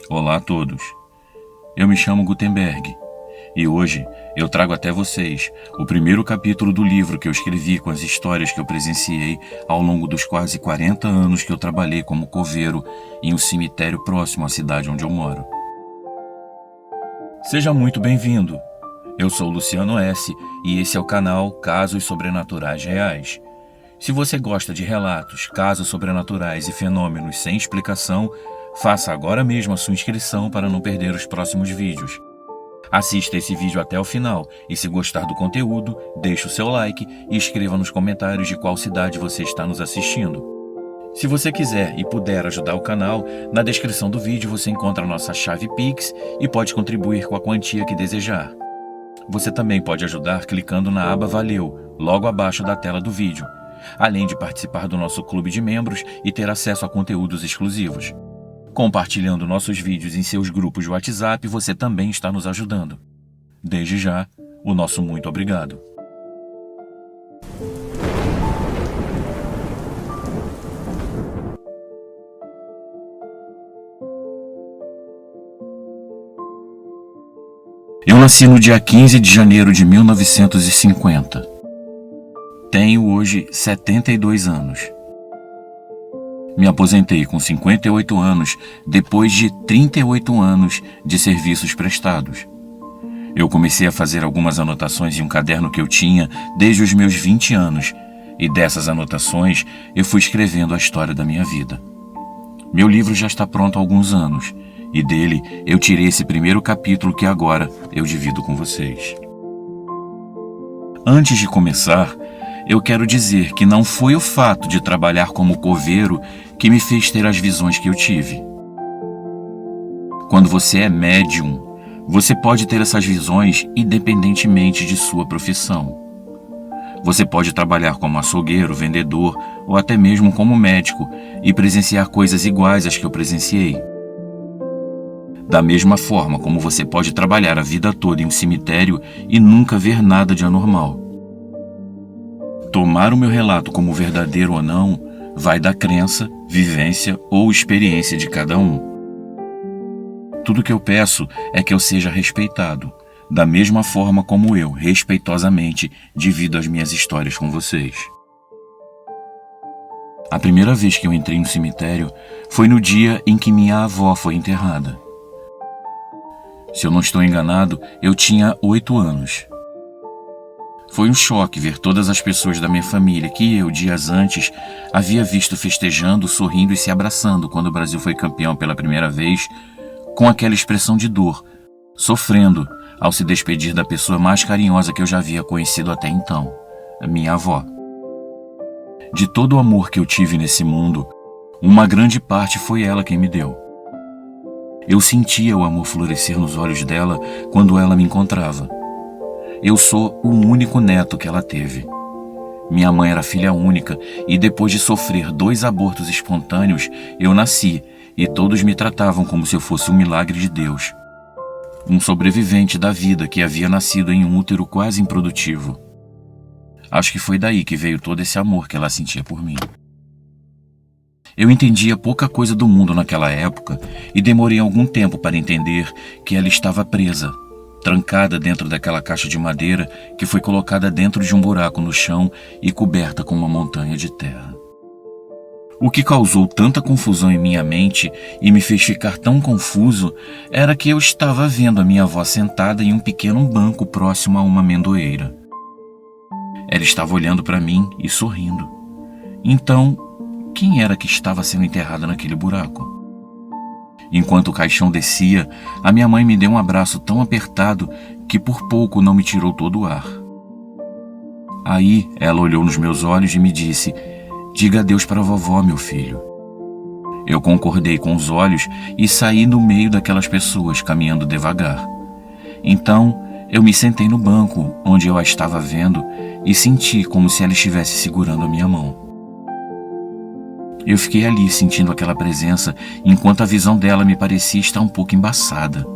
Olá a todos, eu me chamo Gutenberg e hoje eu trago até vocês o primeiro capítulo do livro que eu escrevi com as histórias que eu presenciei ao longo dos quase 40 anos que eu trabalhei como coveiro em um cemitério próximo à cidade onde eu moro. Seja muito bem-vindo, eu sou Luciano S. e esse é o canal Casos Sobrenaturais Reais. Se você gosta de relatos, casos sobrenaturais e fenômenos sem explicação, faça agora mesmo a sua inscrição para não perder os próximos vídeos. Assista esse vídeo até o final e, se gostar do conteúdo, deixe o seu like e escreva nos comentários de qual cidade você está nos assistindo. Se você quiser e puder ajudar o canal, na descrição do vídeo você encontra a nossa chave Pix e pode contribuir com a quantia que desejar. Você também pode ajudar clicando na aba Valeu, logo abaixo da tela do vídeo, além de participar do nosso clube de membros e ter acesso a conteúdos exclusivos. Compartilhando nossos vídeos em seus grupos de WhatsApp, você também está nos ajudando. Desde já, o nosso muito obrigado. Eu nasci no dia 15 de janeiro de 1950. Tenho hoje 72 anos. Me aposentei com 58 anos, depois de 38 anos de serviços prestados. Eu comecei a fazer algumas anotações em um caderno que eu tinha desde os meus 20 anos, e dessas anotações eu fui escrevendo a história da minha vida. Meu livro já está pronto há alguns anos, e dele eu tirei esse primeiro capítulo que agora eu divido com vocês. Antes de começar, eu quero dizer que não foi o fato de trabalhar como coveiro que me fez ter as visões que eu tive. Quando você é médium, você pode ter essas visões independentemente de sua profissão. Você pode trabalhar como açougueiro, vendedor ou até mesmo como médico e presenciar coisas iguais às que eu presenciei. Da mesma forma como você pode trabalhar a vida toda em um cemitério e nunca ver nada de anormal. Tomar o meu relato como verdadeiro ou não vai da crença, vivência ou experiência de cada um. Tudo que eu peço é que eu seja respeitado, da mesma forma como eu, respeitosamente, divido as minhas histórias com vocês. A primeira vez que eu entrei no cemitério foi no dia em que minha avó foi enterrada. Se eu não estou enganado, eu tinha 8 anos. Foi um choque ver todas as pessoas da minha família que eu, dias antes, havia visto festejando, sorrindo e se abraçando quando o Brasil foi campeão pela primeira vez, com aquela expressão de dor, sofrendo ao se despedir da pessoa mais carinhosa que eu já havia conhecido até então, a minha avó. De todo o amor que eu tive nesse mundo, uma grande parte foi ela quem me deu. Eu sentia o amor florescer nos olhos dela quando ela me encontrava. Eu sou o único neto que ela teve. Minha mãe era filha única e depois de sofrer 2 abortos espontâneos, eu nasci e todos me tratavam como se eu fosse um milagre de Deus. Um sobrevivente da vida que havia nascido em um útero quase improdutivo. Acho que foi daí que veio todo esse amor que ela sentia por mim. Eu entendia pouca coisa do mundo naquela época e demorei algum tempo para entender que ela estava presa, trancada dentro daquela caixa de madeira que foi colocada dentro de um buraco no chão e coberta com uma montanha de terra. O que causou tanta confusão em minha mente e me fez ficar tão confuso era que eu estava vendo a minha avó sentada em um pequeno banco próximo a uma amendoeira. Ela estava olhando para mim e sorrindo. Então, quem era que estava sendo enterrada naquele buraco? Enquanto o caixão descia, a minha mãe me deu um abraço tão apertado que por pouco não me tirou todo o ar. Aí ela olhou nos meus olhos e me disse: "Diga adeus para a vovó, meu filho." Eu concordei com os olhos e saí no meio daquelas pessoas, caminhando devagar. Então eu me sentei no banco onde eu a estava vendo e senti como se ela estivesse segurando a minha mão. Eu fiquei ali sentindo aquela presença enquanto a visão dela me parecia estar um pouco embaçada.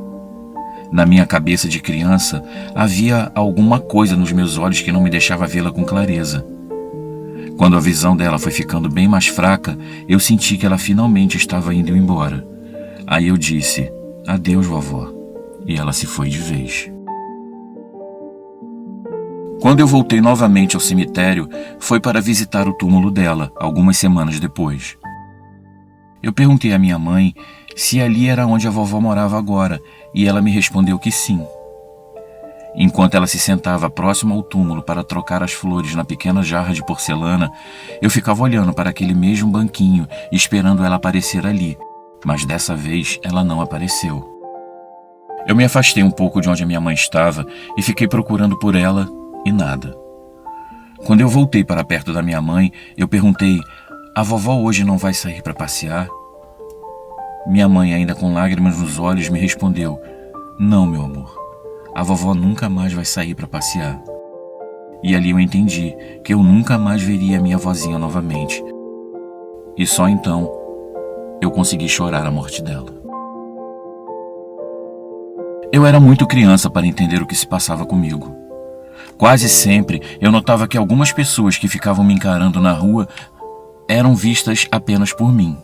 Na minha cabeça de criança, havia alguma coisa nos meus olhos que não me deixava vê-la com clareza. Quando a visão dela foi ficando bem mais fraca, eu senti que ela finalmente estava indo embora. Aí eu disse: adeus, vovó, e ela se foi de vez. Quando eu voltei novamente ao cemitério, foi para visitar o túmulo dela, algumas semanas depois. Eu perguntei à minha mãe se ali era onde a vovó morava agora, e ela me respondeu que sim. Enquanto ela se sentava próximo ao túmulo para trocar as flores na pequena jarra de porcelana, eu ficava olhando para aquele mesmo banquinho, esperando ela aparecer ali, mas dessa vez ela não apareceu. Eu me afastei um pouco de onde a minha mãe estava e fiquei procurando por ela e nada. Quando eu voltei para perto da minha mãe, eu perguntei: a vovó hoje não vai sair para passear? Minha mãe, ainda com lágrimas nos olhos, me respondeu: não, meu amor, a vovó nunca mais vai sair para passear. E ali eu entendi que eu nunca mais veria minha vozinha novamente. E só então eu consegui chorar a morte dela. Eu era muito criança para entender o que se passava comigo. Quase sempre eu notava que algumas pessoas que ficavam me encarando na rua eram vistas apenas por mim.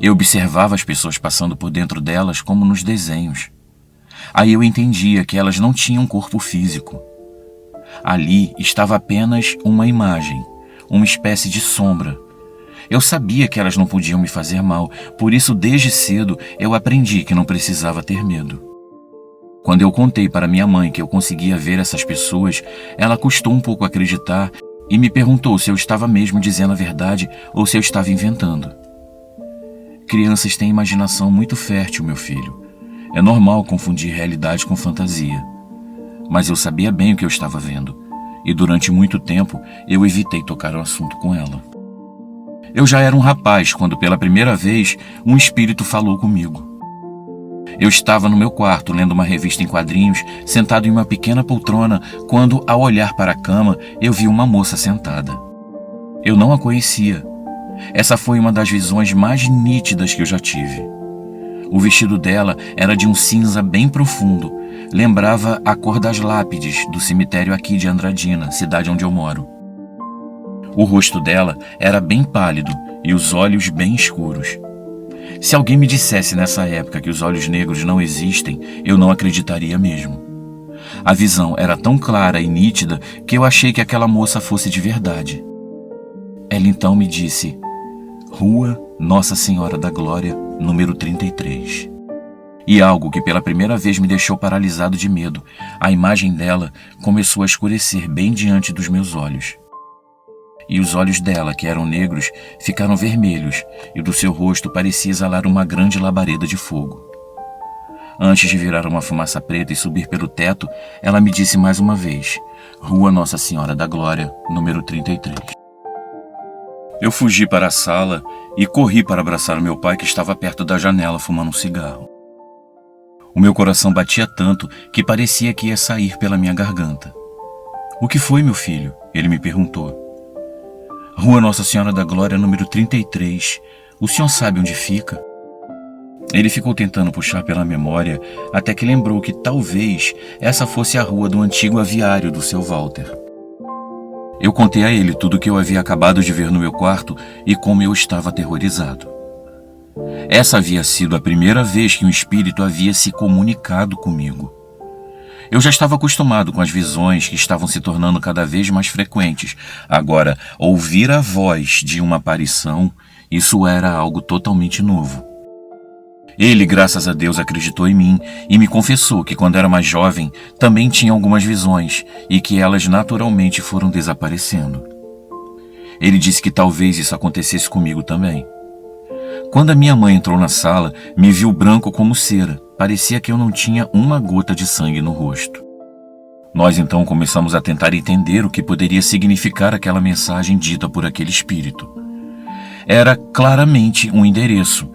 Eu observava as pessoas passando por dentro delas como nos desenhos. Aí eu entendia que elas não tinham um corpo físico. Ali estava apenas uma imagem, uma espécie de sombra. Eu sabia que elas não podiam me fazer mal, por isso desde cedo eu aprendi que não precisava ter medo. Quando eu contei para minha mãe que eu conseguia ver essas pessoas, ela custou um pouco acreditar e me perguntou se eu estava mesmo dizendo a verdade ou se eu estava inventando. Crianças têm imaginação muito fértil, meu filho. É normal confundir realidade com fantasia. Mas eu sabia bem o que eu estava vendo, e durante muito tempo eu evitei tocar o assunto com ela. Eu já era um rapaz quando pela primeira vez um espírito falou comigo. Eu estava no meu quarto lendo uma revista em quadrinhos, sentado em uma pequena poltrona, quando, ao olhar para a cama, eu vi uma moça sentada. Eu não a conhecia. Essa foi uma das visões mais nítidas que eu já tive. O vestido dela era de um cinza bem profundo, lembrava a cor das lápides do cemitério aqui de Andradina, cidade onde eu moro. O rosto dela era bem pálido e os olhos bem escuros. Se alguém me dissesse nessa época que os olhos negros não existem, eu não acreditaria mesmo. A visão era tão clara e nítida que eu achei que aquela moça fosse de verdade. Ela então me disse: Rua Nossa Senhora da Glória, número 33. E algo que pela primeira vez me deixou paralisado de medo, a imagem dela começou a escurecer bem diante dos meus olhos. E os olhos dela, que eram negros, ficaram vermelhos, e do seu rosto parecia exalar uma grande labareda de fogo. Antes de virar uma fumaça preta e subir pelo teto, ela me disse mais uma vez: Rua Nossa Senhora da Glória, número 33. Eu fugi para a sala e corri para abraçar o meu pai, que estava perto da janela fumando um cigarro. O meu coração batia tanto que parecia que ia sair pela minha garganta. O que foi, meu filho? Ele me perguntou. Rua Nossa Senhora da Glória, número 33. O senhor sabe onde fica? Ele ficou tentando puxar pela memória, até que lembrou que talvez essa fosse a rua do antigo aviário do seu Walter. Eu contei a ele tudo o que eu havia acabado de ver no meu quarto e como eu estava aterrorizado. Essa havia sido a primeira vez que um espírito havia se comunicado comigo. Eu já estava acostumado com as visões que estavam se tornando cada vez mais frequentes. Agora, ouvir a voz de uma aparição, isso era algo totalmente novo. Ele, graças a Deus, acreditou em mim e me confessou que quando era mais jovem também tinha algumas visões e que elas naturalmente foram desaparecendo. Ele disse que talvez isso acontecesse comigo também. Quando a minha mãe entrou na sala, me viu branco como cera. Parecia que eu não tinha uma gota de sangue no rosto. Nós então começamos a tentar entender o que poderia significar aquela mensagem dita por aquele espírito. Era claramente um endereço,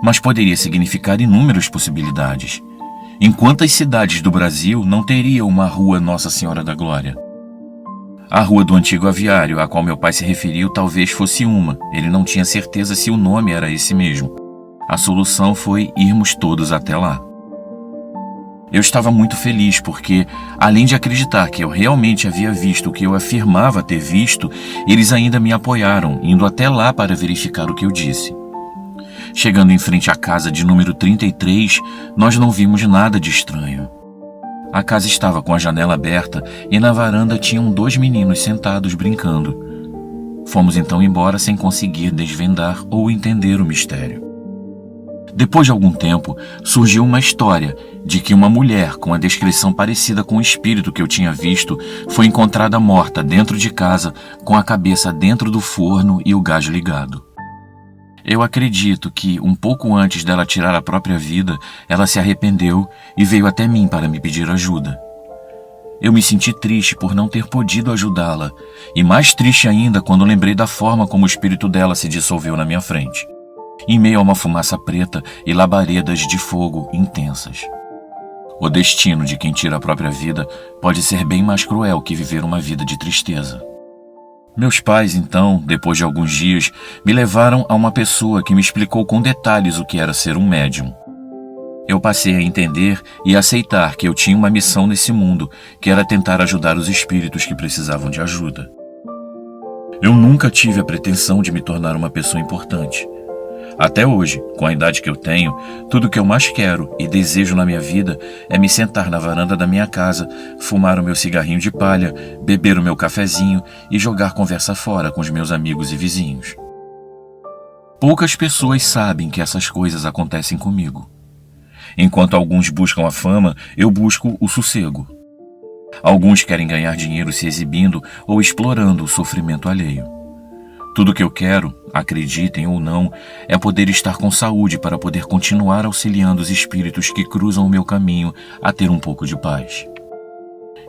mas poderia significar inúmeras possibilidades. Em quantas cidades do Brasil não teria uma Rua Nossa Senhora da Glória? A rua do antigo aviário, a qual meu pai se referiu, talvez fosse uma. Ele não tinha certeza se o nome era esse mesmo. A solução foi irmos todos até lá. Eu estava muito feliz porque, além de acreditar que eu realmente havia visto o que eu afirmava ter visto, eles ainda me apoiaram, indo até lá para verificar o que eu disse. Chegando em frente à casa de número 33, nós não vimos nada de estranho. A casa estava com a janela aberta e na varanda tinham 2 meninos sentados brincando. Fomos então embora sem conseguir desvendar ou entender o mistério. Depois de algum tempo, surgiu uma história de que uma mulher com a descrição parecida com o espírito que eu tinha visto foi encontrada morta dentro de casa, com a cabeça dentro do forno e o gás ligado. Eu acredito que, um pouco antes dela tirar a própria vida, ela se arrependeu e veio até mim para me pedir ajuda. Eu me senti triste por não ter podido ajudá-la, e mais triste ainda quando lembrei da forma como o espírito dela se dissolveu na minha frente, em meio a uma fumaça preta e labaredas de fogo intensas. O destino de quem tira a própria vida pode ser bem mais cruel que viver uma vida de tristeza. Meus pais, então, depois de alguns dias, me levaram a uma pessoa que me explicou com detalhes o que era ser um médium. Eu passei a entender e aceitar que eu tinha uma missão nesse mundo, que era tentar ajudar os espíritos que precisavam de ajuda. Eu nunca tive a pretensão de me tornar uma pessoa importante. Até hoje, com a idade que eu tenho, tudo que eu mais quero e desejo na minha vida é me sentar na varanda da minha casa, fumar o meu cigarrinho de palha, beber o meu cafezinho e jogar conversa fora com os meus amigos e vizinhos. Poucas pessoas sabem que essas coisas acontecem comigo. Enquanto alguns buscam a fama, eu busco o sossego. Alguns querem ganhar dinheiro se exibindo ou explorando o sofrimento alheio. Tudo que eu quero, acreditem ou não, é poder estar com saúde para poder continuar auxiliando os espíritos que cruzam o meu caminho a ter um pouco de paz.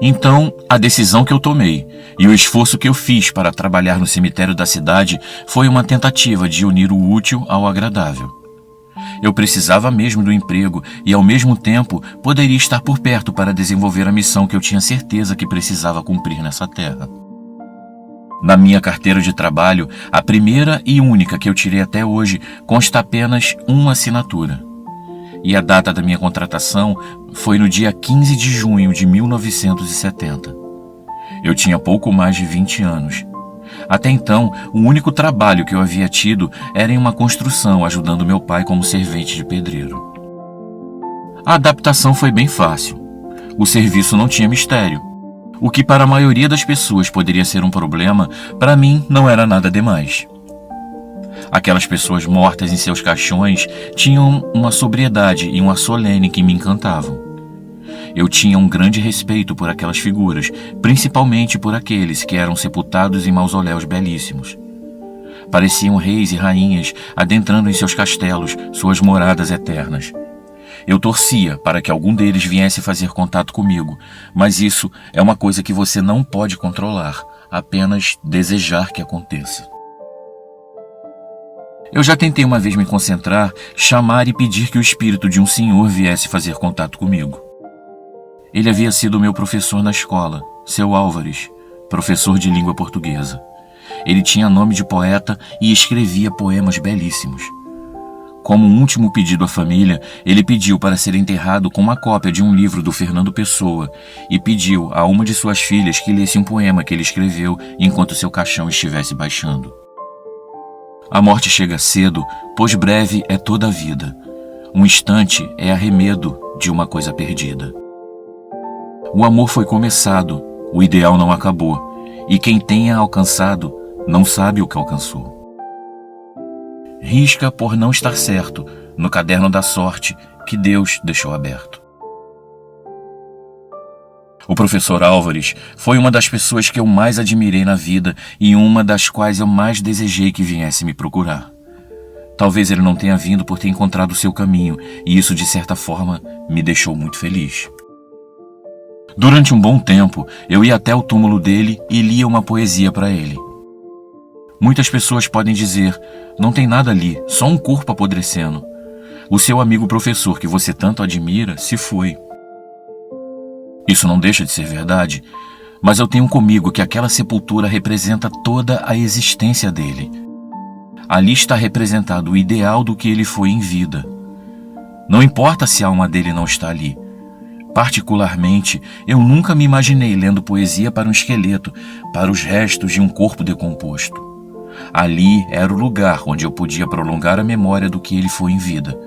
Então, a decisão que eu tomei e o esforço que eu fiz para trabalhar no cemitério da cidade foi uma tentativa de unir o útil ao agradável. Eu precisava mesmo do emprego e, ao mesmo tempo, poderia estar por perto para desenvolver a missão que eu tinha certeza que precisava cumprir nessa terra. Na minha carteira de trabalho, a primeira e única que eu tirei até hoje, consta apenas uma assinatura. E a data da minha contratação foi no dia 15 de junho de 1970. Eu tinha pouco mais de 20 anos. Até então, o único trabalho que eu havia tido era em uma construção, ajudando meu pai como servente de pedreiro. A adaptação foi bem fácil. O serviço não tinha mistério. O que para a maioria das pessoas poderia ser um problema, para mim não era nada demais. Aquelas pessoas mortas em seus caixões tinham uma sobriedade e um ar solene que me encantavam. Eu tinha um grande respeito por aquelas figuras, principalmente por aqueles que eram sepultados em mausoléus belíssimos. Pareciam reis e rainhas adentrando em seus castelos, suas moradas eternas. Eu torcia para que algum deles viesse fazer contato comigo, mas isso é uma coisa que você não pode controlar, apenas desejar que aconteça. Eu já tentei uma vez me concentrar, chamar e pedir que o espírito de um senhor viesse fazer contato comigo. Ele havia sido meu professor na escola, seu Álvares, professor de língua portuguesa. Ele tinha nome de poeta e escrevia poemas belíssimos. Como um último pedido à família, ele pediu para ser enterrado com uma cópia de um livro do Fernando Pessoa e pediu a uma de suas filhas que lesse um poema que ele escreveu enquanto seu caixão estivesse baixando. A morte chega cedo, pois breve é toda a vida. Um instante é arremedo de uma coisa perdida. O amor foi começado, o ideal não acabou, e quem tenha alcançado não sabe o que alcançou. Risca por não estar certo no caderno da sorte que Deus deixou aberto. O professor Álvares foi uma das pessoas que eu mais admirei na vida e uma das quais eu mais desejei que viesse me procurar. Talvez ele não tenha vindo por ter encontrado o seu caminho, e isso, de certa forma, me deixou muito feliz. Durante um bom tempo, eu ia até o túmulo dele e lia uma poesia para ele. Muitas pessoas podem dizer, não tem nada ali, só um corpo apodrecendo. O seu amigo professor que você tanto admira se foi. Isso não deixa de ser verdade, mas eu tenho comigo que aquela sepultura representa toda a existência dele. Ali está representado o ideal do que ele foi em vida. Não importa se a alma dele não está ali. Particularmente, eu nunca me imaginei lendo poesia para um esqueleto, para os restos de um corpo decomposto. Ali era o lugar onde eu podia prolongar a memória do que ele foi em vida.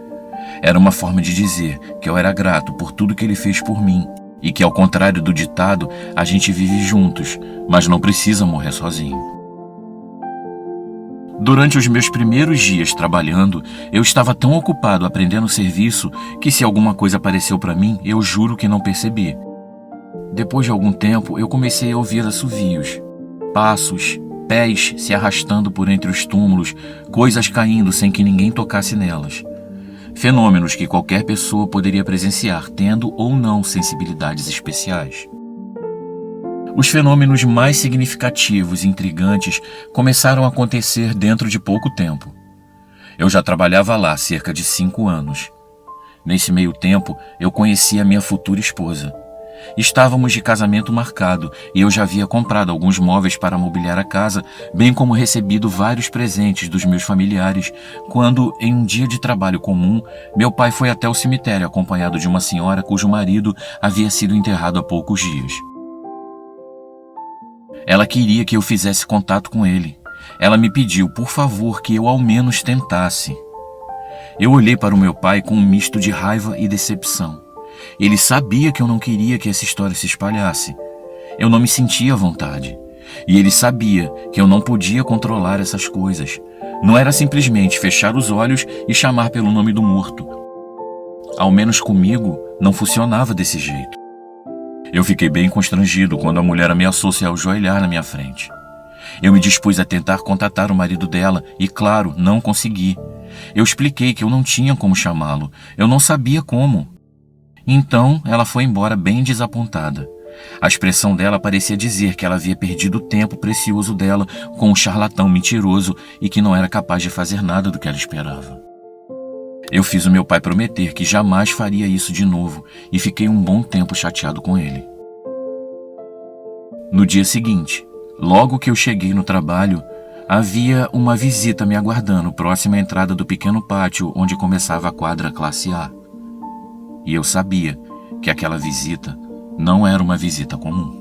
Era uma forma de dizer que eu era grato por tudo que ele fez por mim e que, ao contrário do ditado, a gente vive juntos, mas não precisa morrer sozinho. Durante os meus primeiros dias trabalhando, eu estava tão ocupado aprendendo o serviço que, se alguma coisa apareceu para mim, eu juro que não percebi. Depois de algum tempo, eu comecei a ouvir assovios, passos, pés se arrastando por entre os túmulos, coisas caindo sem que ninguém tocasse nelas. Fenômenos que qualquer pessoa poderia presenciar, tendo ou não sensibilidades especiais. Os fenômenos mais significativos e intrigantes começaram a acontecer dentro de pouco tempo. Eu já trabalhava lá há cerca de 5 anos. Nesse meio tempo, eu conheci a minha futura esposa. Estávamos de casamento marcado e eu já havia comprado alguns móveis para mobiliar a casa, bem como recebido vários presentes dos meus familiares, quando, em um dia de trabalho comum, meu pai foi até o cemitério acompanhado de uma senhora cujo marido havia sido enterrado há poucos dias. Ela queria que eu fizesse contato com ele. Ela me pediu, por favor, que eu ao menos tentasse. Eu olhei para o meu pai com um misto de raiva e decepção. Ele sabia que eu não queria que essa história se espalhasse. Eu não me sentia à vontade. E ele sabia que eu não podia controlar essas coisas. Não era simplesmente fechar os olhos e chamar pelo nome do morto. Ao menos comigo, não funcionava desse jeito. Eu fiquei bem constrangido quando a mulher ameaçou se ajoelhar na minha frente. Eu me dispus a tentar contatar o marido dela e, claro, não consegui. Eu expliquei que eu não tinha como chamá-lo. Eu não sabia como. Então, ela foi embora bem desapontada. A expressão dela parecia dizer que ela havia perdido o tempo precioso dela com um charlatão mentiroso e que não era capaz de fazer nada do que ela esperava. Eu fiz o meu pai prometer que jamais faria isso de novo e fiquei um bom tempo chateado com ele. No dia seguinte, logo que eu cheguei no trabalho, havia uma visita me aguardando próxima à entrada do pequeno pátio onde começava a quadra classe A. E eu sabia que aquela visita não era uma visita comum.